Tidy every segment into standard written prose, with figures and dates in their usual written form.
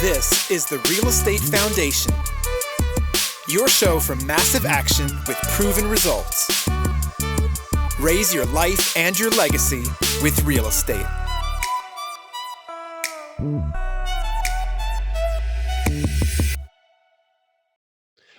This is the Real Estate Foundation, your show for massive action with proven results. Raise your life and your legacy with real estate.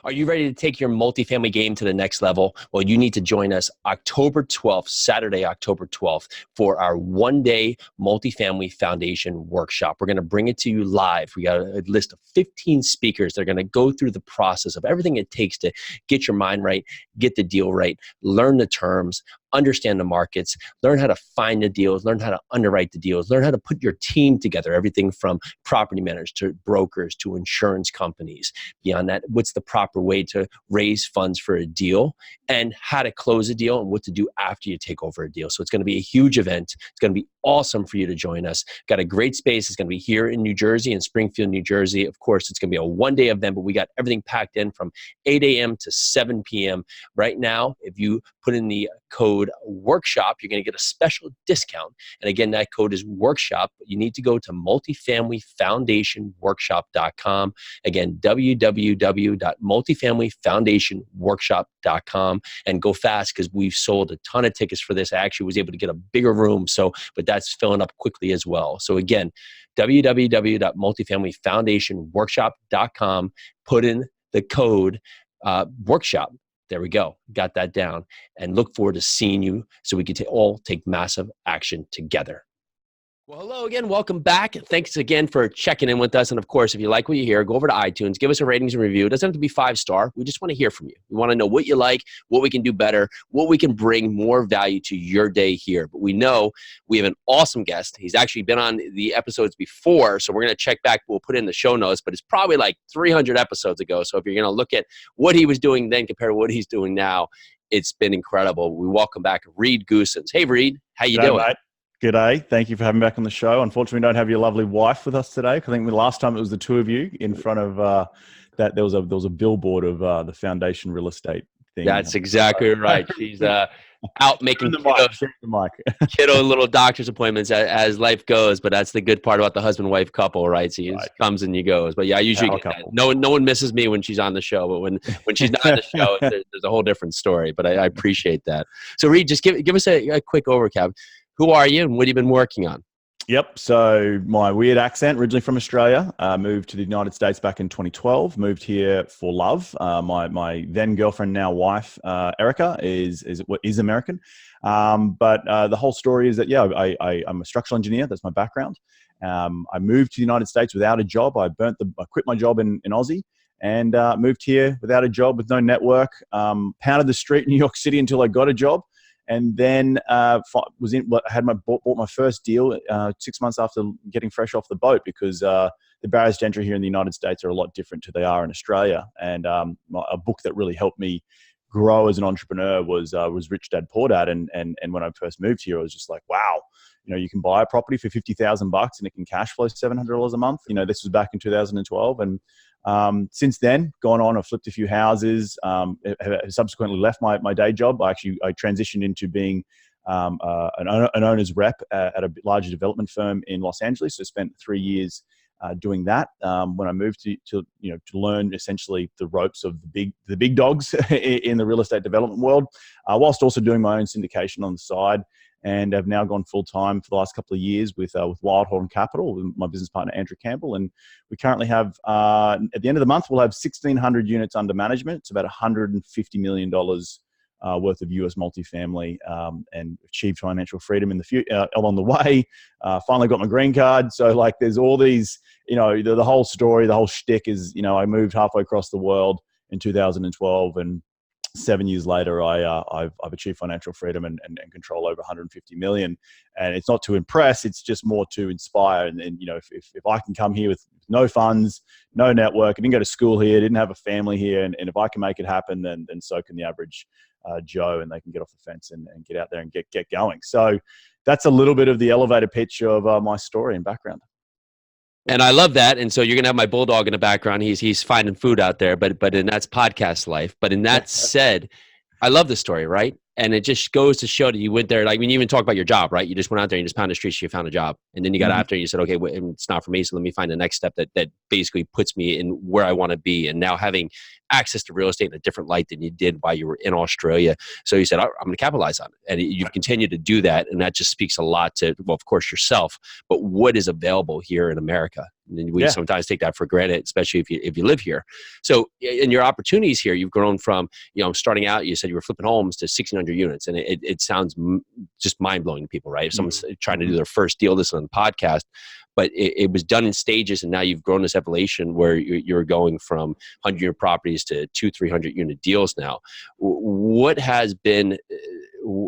Are you ready to take your multifamily game to the next level? Well, you need to join us October 12th, Saturday, October 12th, for our one-day multifamily foundation workshop. We're going to bring it to you live. We got a list of 15 speakers that are going to go through the process of everything it takes to get your mind right, get the deal right, learn the terms, understand the markets, learn how to find the deals, learn how to underwrite the deals, learn how to put your team together, everything from property managers to brokers to insurance companies. Beyond that, what's the proper way to raise funds for a deal and how to close a deal and what to do after you take over a deal. So it's going to be a huge event. It's going to be awesome for you to join us. Got a great space. It's going to be here in New Jersey, in Springfield, New Jersey. Of course, it's going to be a one-day event, but we got everything packed in from 8 a.m. to 7 p.m. Right now, if you put in the code workshop, you're going to get a special discount. And again, that code is workshop. You need to go to multifamilyfoundationworkshop.com. Again, www.multifamilyfoundationworkshop.com, and go fast because we've sold a ton of tickets for this. I actually was able to get a bigger room, but that's filling up quickly as well. So again, www.multifamilyfoundationworkshop.com, put in the code workshop. There we go. Got that down. And look forward to seeing you so we can all take massive action together. Well, hello again. Welcome back. Thanks again for checking in with us. And of course, if you like what you hear, go over to iTunes, give us a ratings and review. It doesn't have to be 5-star. We just want to hear from you. We want to know what you like, what we can do better, what we can bring more value to your day here. But we know we have an awesome guest. He's actually been on the episodes before, so we're going to check back. We'll put it in the show notes, but it's probably like 300 episodes ago. So if you're going to look at what he was doing then compared to what he's doing now, it's been incredible. We welcome back Reed Goossens. Hey, Reed. How you doing? Mate. G'day. Thank you for having me back on the show. Unfortunately, we don't have your lovely wife with us today. I think the last time it was the two of you in front of that. There was a billboard of the foundation real estate thing. That's exactly right. She's out making the mic. kiddo little doctor's appointments as life goes. But that's the good part about the husband-wife couple, right? So it comes and you goes. But yeah, I usually get that. No one misses me when she's on the show. But when she's not on the show, there's a whole different story. But I appreciate that. So Reed, just give us a quick overview. Who are you and what have you been working on? Yep. So my weird accent, originally from Australia, moved to the United States back in 2012, moved here for love. My then girlfriend, now wife, Erica, is American. But the whole story is that, I'm a structural engineer. That's my background. I moved to the United States without a job. I quit my job in Aussie and moved here without a job, with no network, pounded the street in New York City until I got a job. And then bought my first deal 6 months after getting fresh off the boat, because the barriers to entry here in the United States are a lot different to they are in Australia. And a book that really helped me grow as an entrepreneur was Rich Dad Poor Dad. And when I first moved here, I was just like, wow, you can buy a property for $50,000 and it can cash flow $700 a month. This was back in 2012, and since then, gone on, I've flipped a few houses, have subsequently left my day job. I transitioned into being an owner's rep at a larger development firm in Los Angeles. So spent 3 years doing that. When I moved to learn essentially the ropes of the big dogs in the real estate development world, whilst also doing my own syndication on the side. And I've now gone full-time for the last couple of years with Wildhorn Capital, with my business partner, Andrew Campbell. And we currently have, at the end of the month, we'll have 1,600 units under management. It's about $150 million worth of US multifamily, and achieved financial freedom along the way. Finally got my green card. So there's all these, the whole story, the whole shtick is, I moved halfway across the world in 2012, and 7 years later, I've achieved financial freedom and control over 150 million. And it's not to impress; it's just more to inspire. And if I can come here with no funds, no network, I didn't go to school here, didn't have a family here, and if I can make it happen, then so can the average Joe, and they can get off the fence and get out there and get going. So that's a little bit of the elevator pitch of my story and background. And I love that. And so you're going to have my bulldog in the background. He's finding food out there, but that's podcast life. But in that said, I love the story, right? And it just goes to show that you went there. Like, when you even talk about your job, right? You just went out there and you just pounded the streets, you found a job. And then you got after and you said, okay, it's not for me. So let me find the next step that basically puts me in where I want to be. And now having access to real estate in a different light than you did while you were in Australia. So you said, I'm going to capitalize on it. And you've continued to do that. And that just speaks a lot to, well, of course, yourself, but what is available here in America. And we sometimes take that for granted, especially if you live here. So in your opportunities here, you've grown from, starting out, you said you were flipping homes to 1,600 units. And it sounds just mind blowing to people, right? If someone's trying to do their first deal, listen on the podcast, but it was done in stages. And now you've grown this evolution where you're going from 100-unit properties to 200-300 unit deals now. What has been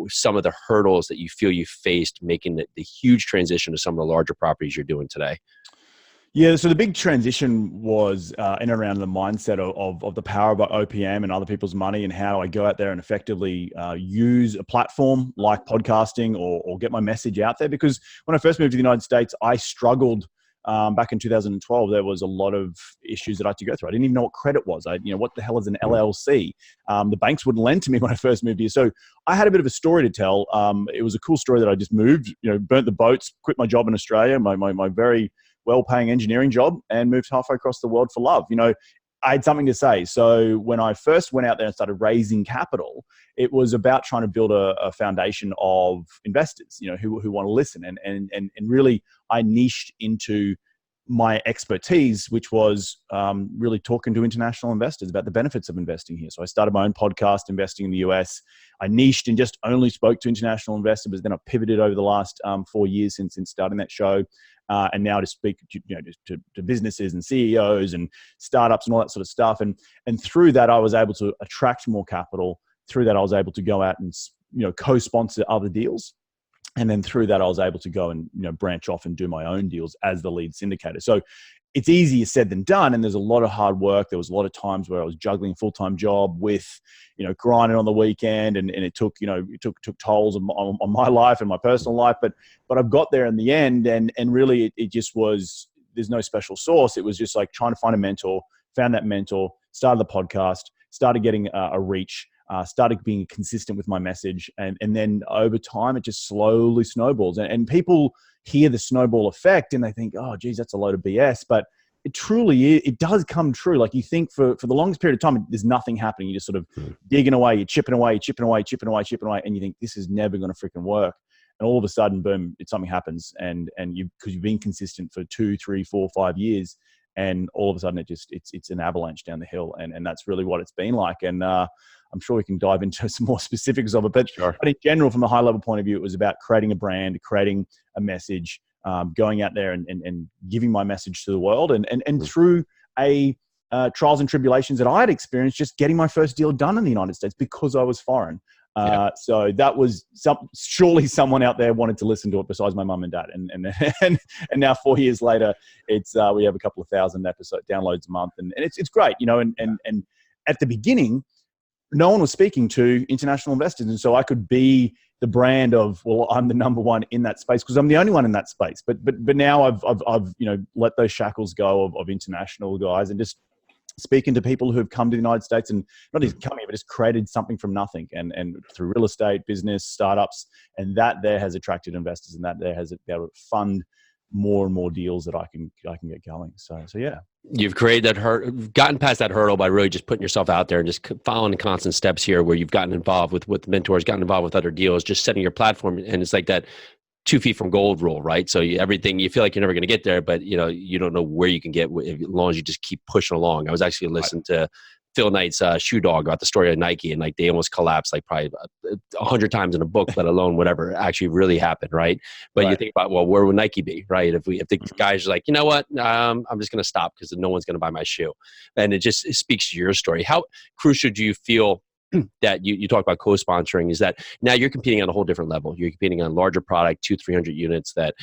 some of the hurdles that you feel you faced making the huge transition to some of the larger properties you're doing today? Yeah, so the big transition was in and around the mindset of the power of OPM and other people's money, and how do I go out there and effectively use a platform like podcasting or get my message out there. Because when I first moved to the United States, I struggled back in 2012. There was a lot of issues that I had to go through. I didn't even know what credit was. What the hell is an LLC? The banks wouldn't lend to me when I first moved here. So I had a bit of a story to tell. It was a cool story that I just moved, burnt the boats, quit my job in Australia, my very well-paying engineering job, and moved halfway across the world for love. I had something to say. So when I first went out there and started raising capital, it was about trying to build a foundation of investors, who want to listen. And really, I niched into my expertise, which was really talking to international investors about the benefits of investing here. So I started my own podcast, Investing in the US. I niched and just only spoke to international investors, but then I pivoted over the last 4 years since starting that show. And now to speak to businesses and CEOs and startups and all that sort of stuff. And through that, I was able to attract more capital. Through that, I was able to go out and co-sponsor other deals. And then through that, I was able to go and branch off and do my own deals as the lead syndicator. So it's easier said than done, and there's a lot of hard work. There was a lot of times where I was juggling a full-time job with grinding on the weekend, and it took took tolls on my life and my personal life. But I've got there in the end, and really it just was. There's no special sauce. It was just like trying to find a mentor. Found that mentor. Started the podcast. Started getting a reach. Started being consistent with my message, and then over time it just slowly snowballs. And people hear the snowball effect and they think, oh geez, that's a load of BS. But it truly is, it does come true. Like, you think for the longest period of time, there's nothing happening. You're just sort of digging away, you're chipping away, and you think this is never going to freaking work. And all of a sudden, boom, something happens, and because you've been consistent for 2, 3, 4, 5 years, and all of a sudden it's an avalanche down the hill, and that's really what it's been like. And I'm sure we can dive into some more specifics of it, but in general, from a high level point of view, it was about creating a brand, creating a message, going out there and giving my message to the world, and through trials and tribulations that I had experienced, just getting my first deal done in the United States because I was foreign. So that was surely someone out there wanted to listen to it besides my mum and dad. And now 4 years later, it's we have a couple of thousand episode downloads a month, and it's great, and at the beginning, no one was speaking to international investors. And so I could be the brand of, well, I'm the number one in that space because I'm the only one in that space. But now I've let those shackles go of international guys and just speaking to people who have come to the United States, and not just coming, but just created something from nothing, and through real estate, business, startups, and that there has attracted investors, and that there has been able to fund more and more deals that I can get going. So yeah. You've created that gotten past that hurdle by really just putting yourself out there and just following the constant steps here, where you've gotten involved with mentors, gotten involved with other deals, just setting your platform. And it's like that 2 feet from gold rule, right? So everything, you feel like you're never going to get there, but you don't know where you can get as long as you just keep pushing along. I was actually listening to Phil Knight's Shoe Dog about the story of Nike, and like they almost collapsed like probably 100 times in a book, let alone whatever actually really happened, right? But you think about, well, where would Nike be, right? If the guys are like, you know what, I'm just going to stop because no one's going to buy my shoe, and it speaks to your story. How crucial do you feel that you talk about co-sponsoring is that now you're competing on a whole different level. You're competing on larger product, 200-300 units that,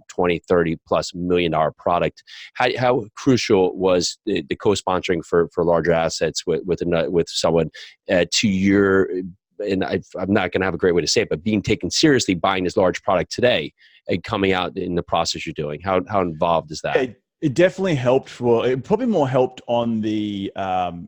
20, 30 plus $1 million product. How crucial was the co-sponsoring for larger assets with someone to your, and I'm not going to have a great way to say it, but being taken seriously, buying this large product today and coming out in the process you're doing? How involved is that? It definitely helped it probably more helped on the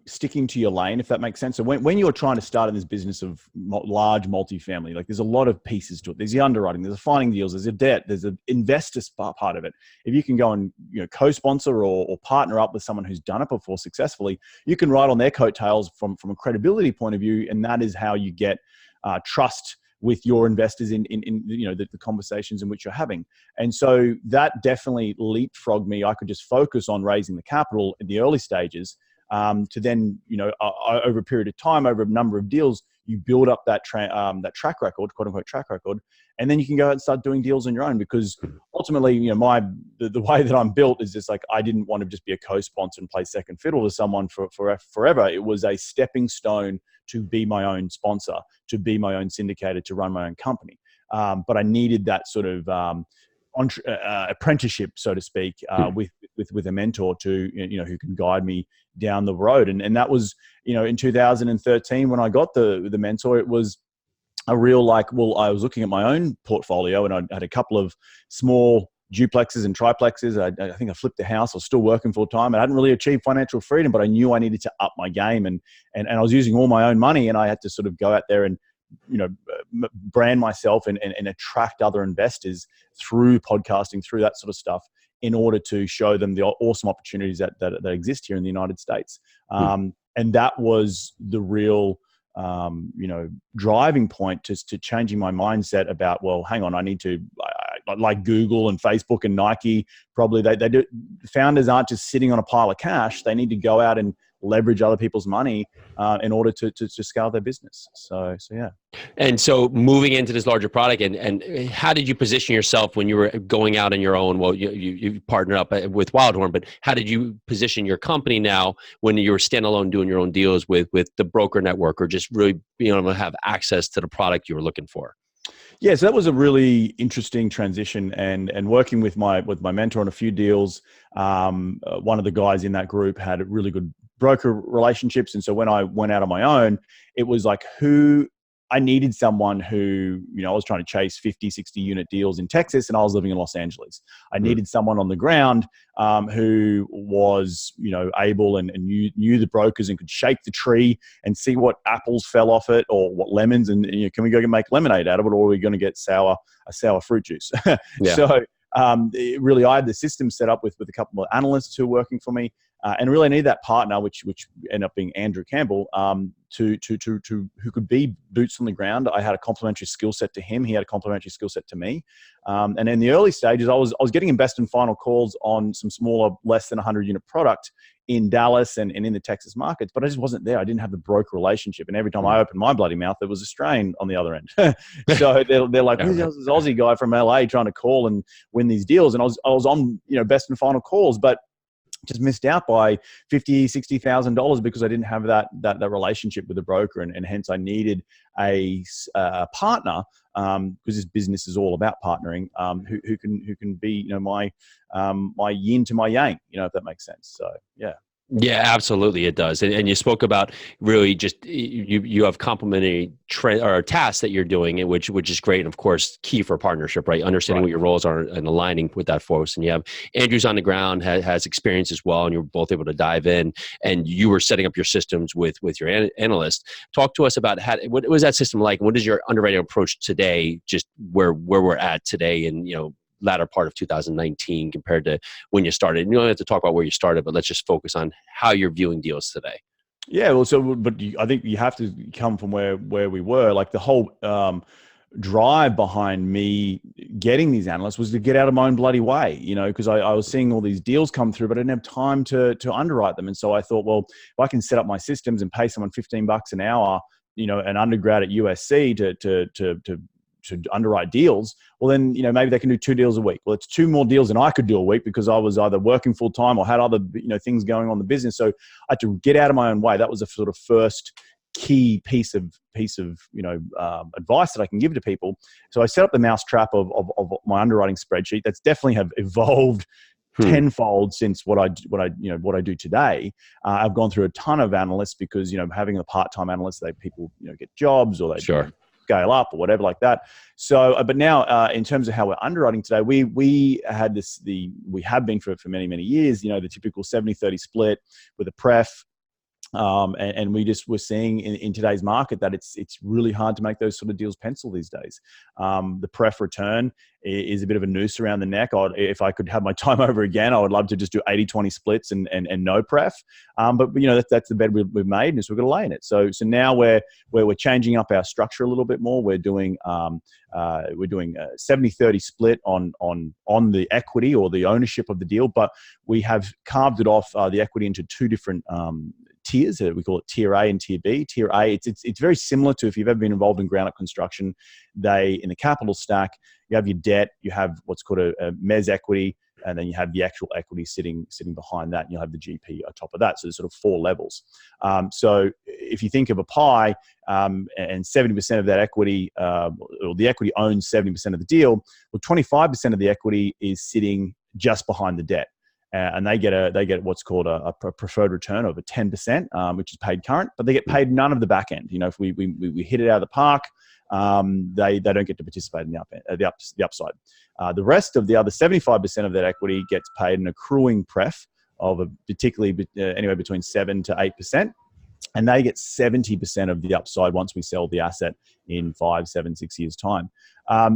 sticking to your lane, if that makes sense. So when you're trying to start in this business of large multifamily, like there's a lot of pieces to it. There's the underwriting, there's the finding deals, there's a debt, there's an investor part of it. If you can go and co-sponsor or partner up with someone who's done it before successfully, you can ride on their coattails from a credibility point of view, and that is how you get trust with your investors in the conversations in which you're having. And so that definitely leapfrogged me. I could just focus on raising the capital in the early stages to then, over a period of time, over a number of deals, you build up that track record, quote unquote track record, and then you can go out and start doing deals on your own. Because ultimately, the way that I'm built is just like, I didn't want to just be a co-sponsor and play second fiddle to someone for forever. It was a stepping stone to be my own sponsor, to be my own syndicator, to run my own company. But I needed that sort of apprenticeship, so to speak, with a mentor to who can guide me down the road. And that was in 2013 when I got the mentor. It was a real I was looking at my own portfolio, and I had a couple of small duplexes and triplexes. I think I flipped a house. I was still working full time. I hadn't really achieved financial freedom, but I knew I needed to up my game, and I was using all my own money, and I had to sort of go out there and brand myself and attract other investors through podcasting, through that sort of stuff, in order to show them the awesome opportunities that exist here in the United States. And that was the real driving point to changing my mindset about, well, hang on, I need to, like Google and Facebook and Nike, probably they do. Founders aren't just sitting on a pile of cash. They need to go out and leverage other people's money in order to scale their business. So yeah. And so moving into this larger product, and how did you position yourself when you were going out on your own? Well, you partnered up with Wildhorn, but how did you position your company now when you were standalone doing your own deals with the broker network, or just really being able to have access to the product you were looking for? Yeah, so that was a really interesting transition, and working with my mentor on a few deals. One of the guys in that group had really good broker relationships, and so when I went out on my own, it was like I needed someone who, I was trying to chase 50, 60 unit deals in Texas, and I was living in Los Angeles. I needed someone on the ground who was, able and knew the brokers and could shake the tree and see what apples fell off it or what lemons, and can we go make lemonade out of it, or are we going to get a sour fruit juice? Yeah. So really, I had the system set up with a couple of analysts who were working for me. And really, I needed that partner, which ended up being Andrew Campbell, to who could be boots on the ground. I had a complementary skill set to him. He had a complementary skill set to me. And in the early stages, I was getting in best and final calls on some smaller, less than 100 unit product in Dallas and in the Texas markets, but I just wasn't there. I didn't have the broker relationship. And every time I opened my bloody mouth, there was a strain on the other end. So they're like, who's this Aussie guy from LA trying to call and win these deals? And I was on, best and final calls, but just missed out by $50,000, $60,000 because I didn't have that relationship with the broker, and hence I needed a partner, because this business is all about partnering, who can be my yin to my yang, if that makes sense. So yeah. Yeah, absolutely, it does. And you spoke about really just you have complementary tasks that you're doing, which is great, and of course key for partnership, right? Understanding what your roles are and aligning with that force. And you have Andrew's on the ground, has experience as well, and you're both able to dive in. And you were setting up your systems with your analyst. Talk to us about what was that system like? What is your underwriting approach today? Just where we're at today, and latter part of 2019 compared to when you started. You don't have to talk about where you started, but let's just focus on how you're viewing deals today. Yeah, well, I think you have to come from where we were. Like the whole drive behind me getting these analysts was to get out of my own bloody way, because I was seeing all these deals come through, but I didn't have time to underwrite them. And so I thought, well, if I can set up my systems and pay someone $15 an hour, an undergrad at USC to underwrite deals, well then, maybe they can do 2 deals a week. Well, it's 2 more deals than I could do a week because I was either working full time or had other, things going on in the business. So I had to get out of my own way. That was the sort of first key piece of advice that I can give to people. So I set up the mousetrap of my underwriting spreadsheet. That's definitely have evolved tenfold since what I do today. I've gone through a ton of analysts because, having a part-time analyst, people, get jobs or they scale up or whatever like that. So, but now in terms of how we're underwriting today, we have been for many, many years, the typical 70-30 split with a pref. And we're seeing in today's market that it's really hard to make those sort of deals pencil these days. The pref return is a bit of a noose around the neck. If I could have my time over again, I would love to just do 80-20 splits and no pref. But that's the bed we've made, and so we've got to lay in it. So now we're changing up our structure a little bit more. We're doing a 70-30 split on the equity or the ownership of the deal, but we have carved it off the equity into two different tiers. We call it Tier A and Tier B. Tier A, it's very similar to if you've ever been involved in ground-up construction. In the capital stack, you have your debt, you have what's called a mezz equity, and then you have the actual equity sitting behind that, and you'll have the GP on top of that. So there's sort of 4 levels. So if you think of a pie, and 70% of that equity, or the equity owns 70% of the deal, well, 25% of the equity is sitting just behind the debt. And they get what's called a preferred return of a 10%, which is paid current, but they get paid none of the back end. If we hit it out of the park, they don't get to participate in the upside. The rest of the other 75% of that equity gets paid an accruing pref of particularly anywhere between 7 to 8%. And they get 70% of the upside once we sell the asset in 5, 7, 6 years' time.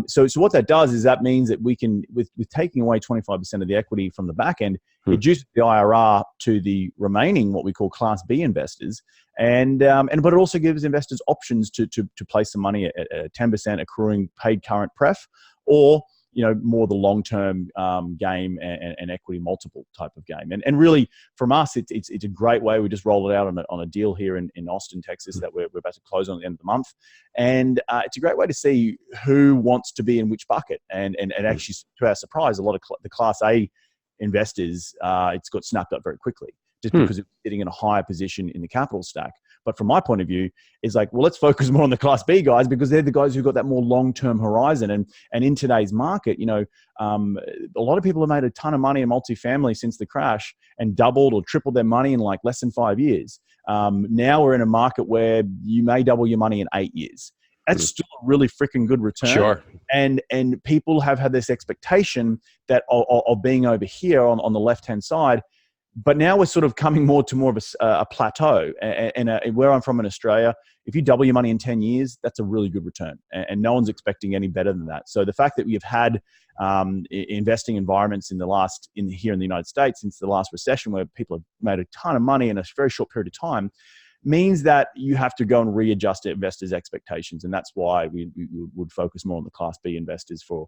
So what that does is that means that we can, with taking away 25% of the equity from the back end, reduce the IRR to the remaining what we call Class B investors, but it also gives investors options to place some money at a 10% accruing paid current pref, or more the long-term game and equity multiple type of game. And really, from us, it's a great way. We just rolled it out on a deal here in Austin, Texas, that we're about to close on at the end of the month. And it's a great way to see who wants to be in which bucket. And actually, to our surprise, a lot of the Class A investors, it's got snapped up very quickly, just because it's sitting in a higher position in the capital stack. But from my point of view, it's like, well, let's focus more on the Class B guys, because they're the guys who've got that more long-term horizon. And in today's market, a lot of people have made a ton of money in multifamily since the crash and doubled or tripled their money in like less than 5 years. Now we're in a market where you may double your money in 8 years. That's still a really freaking good return. Sure. And people have had this expectation that of being over here on the left-hand side. But now we're sort of coming more of a plateau. And where I'm from in Australia, if you double your money in 10 years, that's a really good return. And no one's expecting any better than that. So the fact that we've had investing environments here in the United States since the last recession, where people have made a ton of money in a very short period of time, means that you have to go and readjust investors' expectations. And that's why we would focus more on the Class B investors for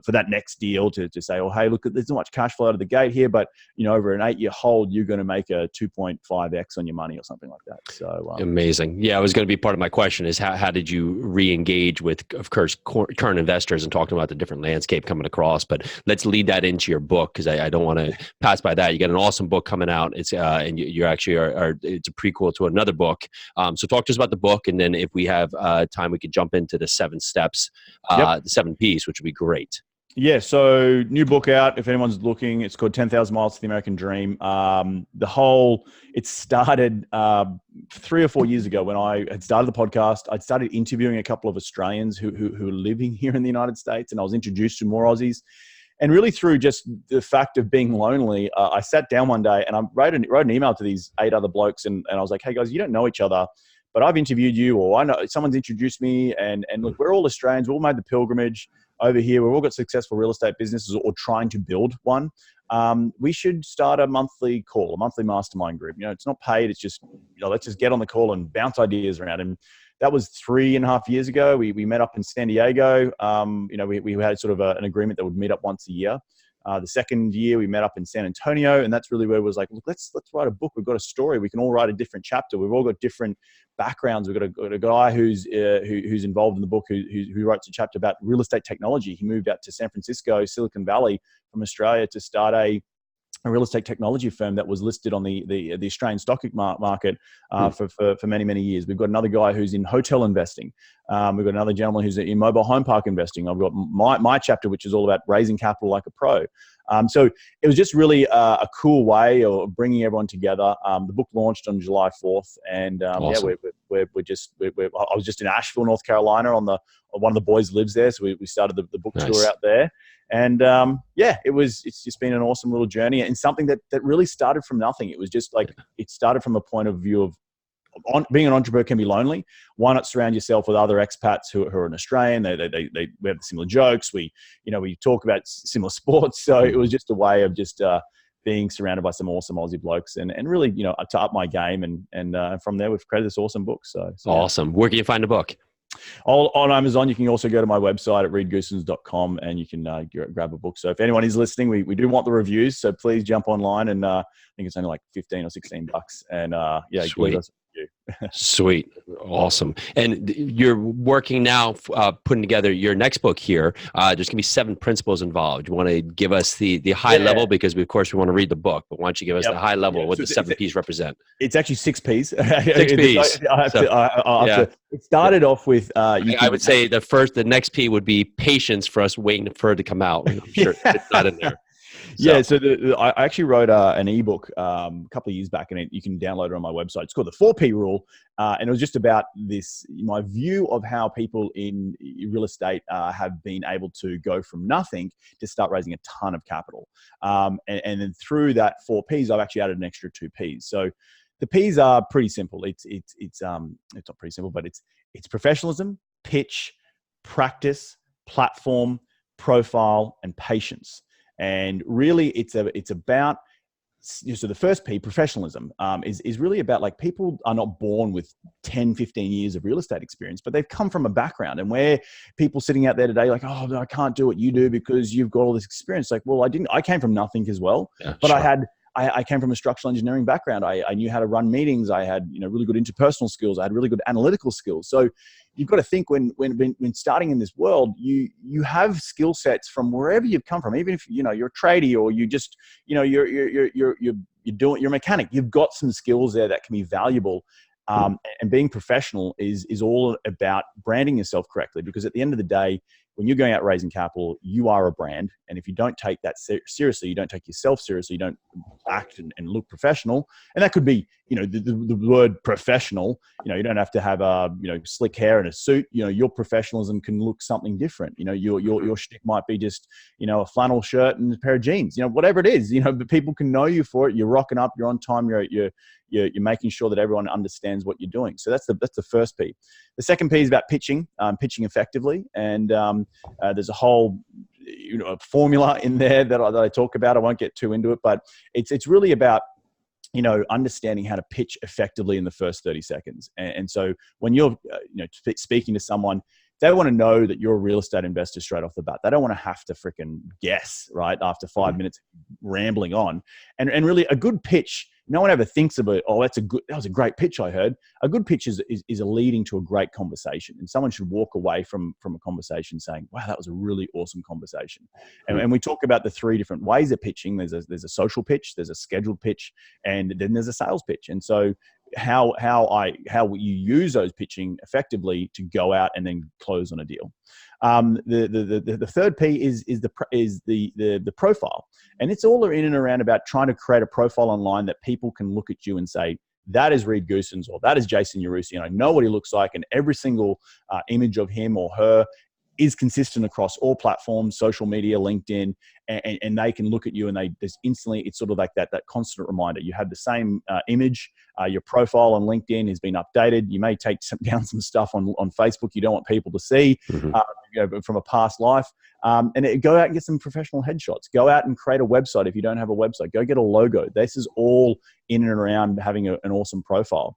that next deal to say, oh, hey, look, there's not much cash flow out of the gate here, but over an 8-year hold, you're going to make a 2.5x on your money or something like that. So amazing. Yeah, it was going to be part of my question is how did you re-engage with, of course, current investors and talking about the different landscape coming across? But let's lead that into your book, because I don't want to pass by that. You got an awesome book coming out. It's and you actually it's a prequel to another book. So talk to us about the book, and then if we have time, we could jump into the 7 steps, the 7 Ps, which would be great. Yeah, so new book out. If anyone's looking, it's called 10,000 Miles to the American Dream. It started 3 or 4 years ago when I had started the podcast. I'd started interviewing a couple of Australians who are living here in the United States, and I was introduced to more Aussies. And really through just the fact of being lonely, I sat down one day and I wrote an email to these 8 other blokes, and I was like, hey guys, you don't know each other, but I've interviewed you, or I know someone's introduced me, and look, we're all Australians. We all made the pilgrimage over here. We've all got successful real estate businesses or trying to build one. We should start a monthly call, a monthly mastermind group. It's not paid. It's just, let's just get on the call and bounce ideas around. And that was 3.5 years ago. We met up in San Diego. We had sort of an agreement that would meet up once a year. The second year we met up in San Antonio, and that's really where it was like, look, let's write a book. We've got a story. We can all write a different chapter. We've all got different backgrounds. We've got a guy who's involved in the book who writes a chapter about real estate technology. He moved out to San Francisco, Silicon Valley from Australia to start a real estate technology firm that was listed on the Australian stock market for many, many years. We've got another guy who's in hotel investing. We've got another gentleman who's in mobile home park investing. I've got my chapter, which is all about raising capital like a pro. So it was just really a cool way of bringing everyone together. The book launched on July 4th, and awesome. we're I was just in Asheville, North Carolina one of the boys lives there. So we started the book tour out there. And it's just been an awesome little journey and something that really started from nothing. It was just like, it started from a point of view of being an entrepreneur can be lonely. Why not surround yourself with other expats who are in Australian? We have similar jokes. We talk about similar sports. So it was just a way of just being surrounded by some awesome Aussie blokes and really, to up my game. And from there, we've created this awesome book. So awesome. Yeah. Where can you find the book? On Amazon. You can also go to my website at reedgoossens.com and you can grab a book. So if anyone is listening, we do want the reviews. So please jump online and I think it's only like $15 or $16. And Sweet. Sweet. Awesome. And you're working now, putting together your next book here. There's going to be 7 principles involved. You want to give us the high level, because of course we want to read the book, but why don't you give us the high level, what the 7 P's represent? It's actually 6 P's. 6 P's. It started off with, I would say the next P would be patience for us waiting for it to come out. I'm sure it's not in there. So I actually wrote an ebook a couple of years back, and you can download it on my website. It's called the 4P Rule, and it was just about my view of how people in real estate have been able to go from nothing to start raising a ton of capital. And then through that 4 Ps, I've actually added an extra 2 Ps. So the Ps are pretty simple. It's not pretty simple, but it's professionalism, pitch, practice, platform, profile, and patience. And really, it's about, so the first P, professionalism, is really about, like, people are not born with 10, 15 years of real estate experience, but they've come from a background. And where people sitting out there today, like, oh, no, I can't do what you do because you've got all this experience. Like, well, I came from nothing as well, but sure. I came from a structural engineering background. I knew how to run meetings. I had, really good interpersonal skills. I had really good analytical skills. So you've got to think when starting in this world, you have skill sets from wherever you've come from. Even if you're a tradie or you just you're a mechanic, you've got some skills there that can be valuable. And being professional is all about branding yourself correctly, because at the end of the day, when you're going out raising capital, you are a brand. And if you don't take that seriously, you don't take yourself seriously, you don't act and look professional. And that could be, the word professional, you don't have to have slick hair and a suit. Your professionalism can look something different. Your shtick might be just, a flannel shirt and a pair of jeans, whatever it is, but people can know you for it. You're rocking up, you're on time, you're making sure that everyone understands what you're doing. So that's the first P. The second P is about pitching effectively. And there's a whole formula in there that I talk about. I won't get too into it, but it's really about understanding how to pitch effectively in the first 30 seconds. And so when you're speaking to someone, they want to know that you're a real estate investor straight off the bat. They don't want to have to freaking guess, right, after 5 minutes rambling on. And really, a good pitch, no one ever thinks about, that was a great pitch I heard. A good pitch is a leading to a great conversation. And someone should walk away from a conversation saying, wow, that was a really awesome conversation. And we talk about the 3 different ways of pitching. There's a social pitch, there's a scheduled pitch, and then there's a sales pitch. And so how you use those pitching effectively to go out and then close on a deal. The third P is the profile, and it's all in and around about trying to create a profile online that people can look at you and say, that is Reed Goossens, or that is Jason Yarusi, and I know what he looks like, and every single image of him or her is consistent across all platforms, social media, LinkedIn, and they can look at you and there's instantly, it's sort of like that constant reminder. You have the same image, your profile on LinkedIn has been updated. You may take down some stuff on Facebook you don't want people to see from a past life. And go out and get some professional headshots. Go out and create a website if you don't have a website. Go get a logo. This is all in and around having an awesome profile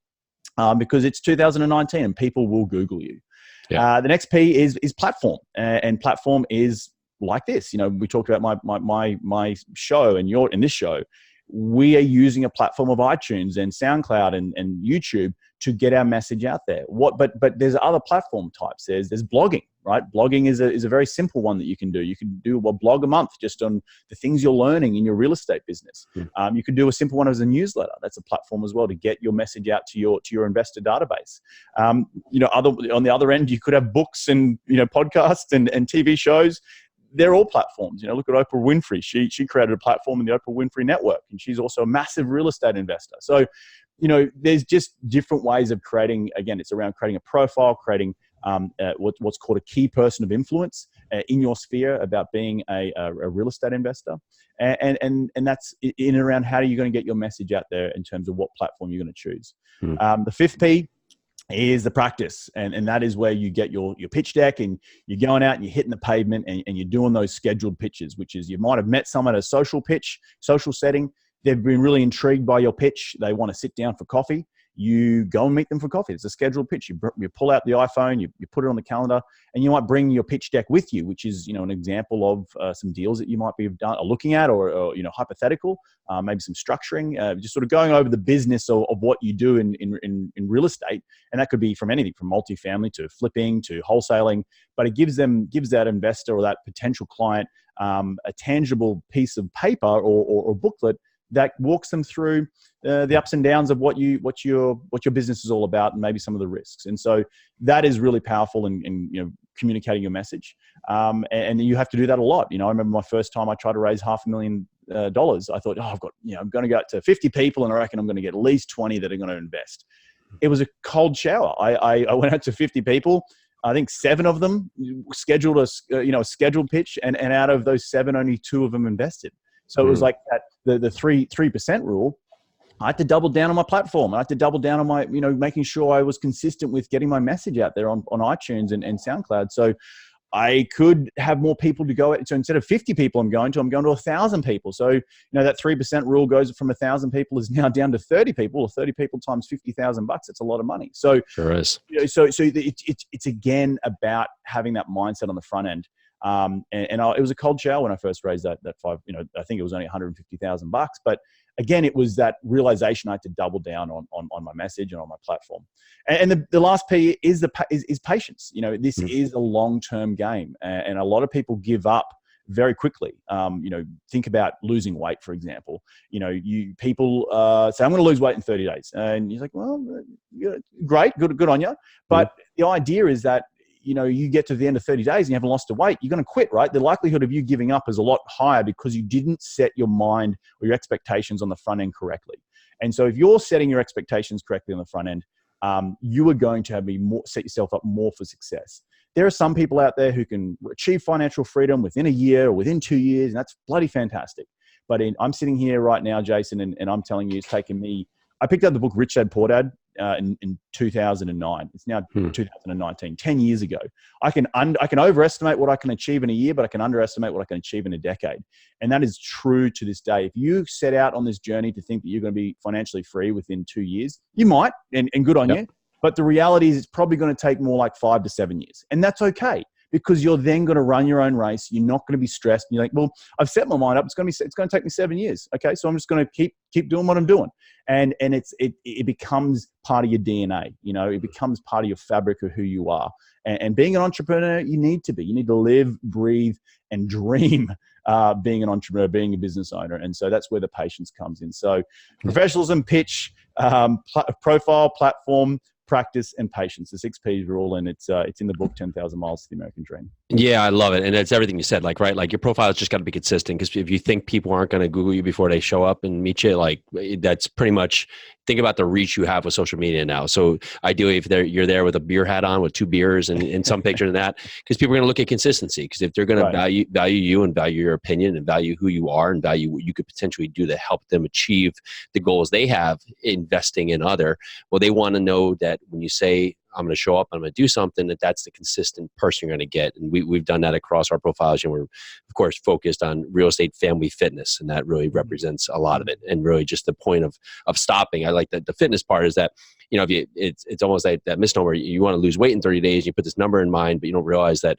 because it's 2019 and people will Google you. Yeah. The next P is platform, and platform is like this. We talked about my show and in this show, we are using a platform of iTunes and SoundCloud and YouTube to get our message out there. But there's other platform types. There's blogging, right? Blogging is a very simple one that you can do. You can do a blog a month just on the things you're learning in your real estate business. You could do a simple one as a newsletter. That's a platform as well to get your message out to your investor database. On the other end, you could have books and podcasts and TV shows. They're all platforms. Look at Oprah Winfrey. She created a platform in the Oprah Winfrey Network, and she's also a massive real estate investor. So there's just different ways of creating. Again, it's around creating a profile, creating what's called a key person of influence in your sphere about being a real estate investor. And that's in and around how are you going to get your message out there in terms of what platform you're going to choose. The fifth P is the practice. And that is where you get your pitch deck and you're going out and you're hitting the pavement and you're doing those scheduled pitches, which is you might have met someone at a social setting. They've been really intrigued by your pitch. They want to sit down for coffee. You go and meet them for coffee. It's a scheduled pitch. You pull out the iPhone, you put it on the calendar, and you might bring your pitch deck with you, which is, an example of some deals that you might be looking at or hypothetical, maybe some structuring, just sort of going over the business of what you do in real estate. And that could be from anything from multifamily to flipping to wholesaling, but it gives that investor or that potential client a tangible piece of paper or booklet that walks them through the ups and downs of what your business is all about and maybe some of the risks. And so that is really powerful in communicating your message. And you have to do that a lot. I remember my first time I tried to raise $500,000. I thought, I'm going to go out to 50 people and I reckon I'm going to get at least 20 that are going to invest. It was a cold shower. I went out to 50 people. I think 7 of them scheduled a scheduled pitch, and out of those 7, only 2 of them invested. So it was like that, the 3% rule. I had to double down on my platform. I had to double down on my, making sure I was consistent with getting my message out there on iTunes and SoundCloud. So I could have more people to go at. So instead of 50 people I'm going to 1,000 people. So, that 3% rule goes from 1,000 people is now down to 30 people, or 30 people times $50,000. That's a lot of money. So sure is. So it's again about having that mindset on the front end. It was a cold shower when I first raised that five. I think it was only $150,000, but again, it was that realization I had to double down on my message and on my platform. And the last P is patience. This is a long-term game, and a lot of people give up very quickly. Think about losing weight, for example. People say, I'm going to lose weight in 30 days. And you're like, well, great, good on you. But the idea is that, you get to the end of 30 days and you haven't lost the weight, you're going to quit, right? The likelihood of you giving up is a lot higher because you didn't set your mind or your expectations on the front end correctly. And so if you're setting your expectations correctly on the front end, you are going to set yourself up more for success. There are some people out there who can achieve financial freedom within a year or within 2 years, and that's bloody fantastic. But I'm sitting here right now, Jason, and I'm telling you, it's taken me, I picked up the book Rich Dad Poor Dad in 2009. It's now 2019, 10 years ago. I can overestimate what I can achieve in a year, but I can underestimate what I can achieve in a decade. And that is true to this day. If you set out on this journey to think that you're going to be financially free within 2 years, you might, and good on you. But the reality is it's probably going to take more like 5 to 7 years. And that's okay, because you're then going to run your own race. You're not going to be stressed. And you're like, well, I've set my mind up. It's going to take me 7 years. Okay. So I'm just going to keep doing what I'm doing. And it becomes part of your DNA. It becomes part of your fabric of who you are. And being an entrepreneur, you need to live, breathe, and dream being an entrepreneur, being a business owner. And so that's where the patience comes in. So professionalism, pitch, profile, platform, practice, and patience. The 6 Ps are all in. It's in the book 10,000 Miles to the American Dream. Yeah, I love it. And it's everything you said, like your profile has just got to be consistent, because if you think people aren't going to Google you before they show up and meet you, that's pretty much, think about the reach you have with social media now. So ideally, if you're there with a beer hat on with 2 beers and some picture of that, because people are going to look at consistency, because if they're going to value you and value your opinion and value who you are and value what you could potentially do to help them achieve the goals they have investing in other, well, they want to know that when you say, I'm going to show up, I'm going to do something, that's the consistent person you're going to get. And we've done that across our profiles. And we're, of course, focused on real estate, family, fitness. And that really represents a lot of it. And really just the point of stopping. I like that the fitness part is that, it's almost like that misnomer. You want to lose weight in 30 days, you put this number in mind, but you don't realize that,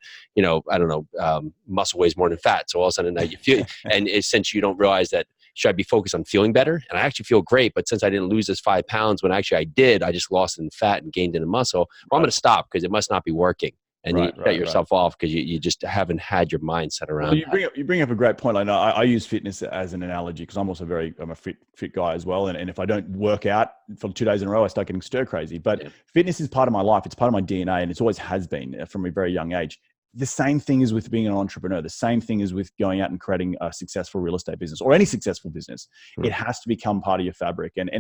muscle weighs more than fat. So all of a sudden now you feel, and since you don't realize that, should I be focused on feeling better? And I actually feel great, but since I didn't lose this 5 pounds when actually I did, I just lost in fat and gained in muscle. Well, I'm going to stop because it must not be working. And you shut yourself off because you just haven't had your mind set around. Well, you bring up a great point. I know I use fitness as an analogy because I'm also I'm a fit guy as well. And if I don't work out for 2 days in a row, I start getting stir crazy. But fitness is part of my life. It's part of my DNA, and it always has been from a very young age. the same thing is with being an entrepreneur. The same thing is with going out and creating a successful real estate business or any successful business. It has to become part of your fabric. And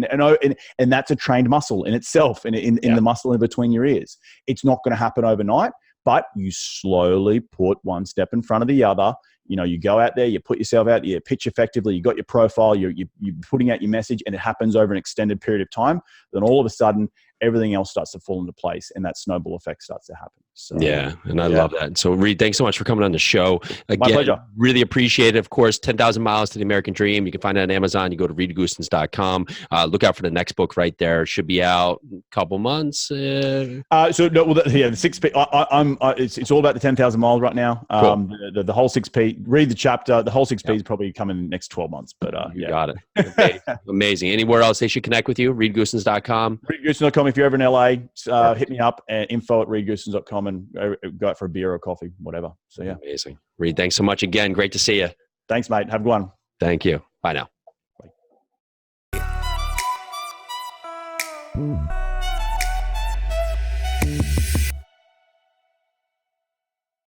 that's a trained muscle in itself, in the muscle in between your ears. It's not going to happen overnight, but you slowly put one step in front of the other. You go out there, you put yourself out there, you pitch effectively, you got your profile, you're putting out your message, and it happens over an extended period of time. Then all of a sudden, everything else starts to fall into place, and that snowball effect starts to happen. So, and I love that. So, Reed, thanks so much for coming on the show. Again, my pleasure. Really appreciate it. Of course, 10,000 Miles to the American Dream. You can find it on Amazon. You go to reedgoossens.com. Look out for the next book right there. Should be out a couple months. The 6P. It's all about the 10,000 miles right now. Cool. The whole 6P. Read the chapter. The whole 6P is probably coming in the next 12 months. But you got it. Amazing. Anywhere else they should connect with you? reedgoossens.com. reedgoossens.com. If you're ever in LA, hit me up at info@reedgoossens.com and go out for a beer or coffee, whatever. So yeah. Amazing. Reed, thanks so much again. Great to see you. Thanks, mate. Have a good one. Thank you. Bye now. Bye.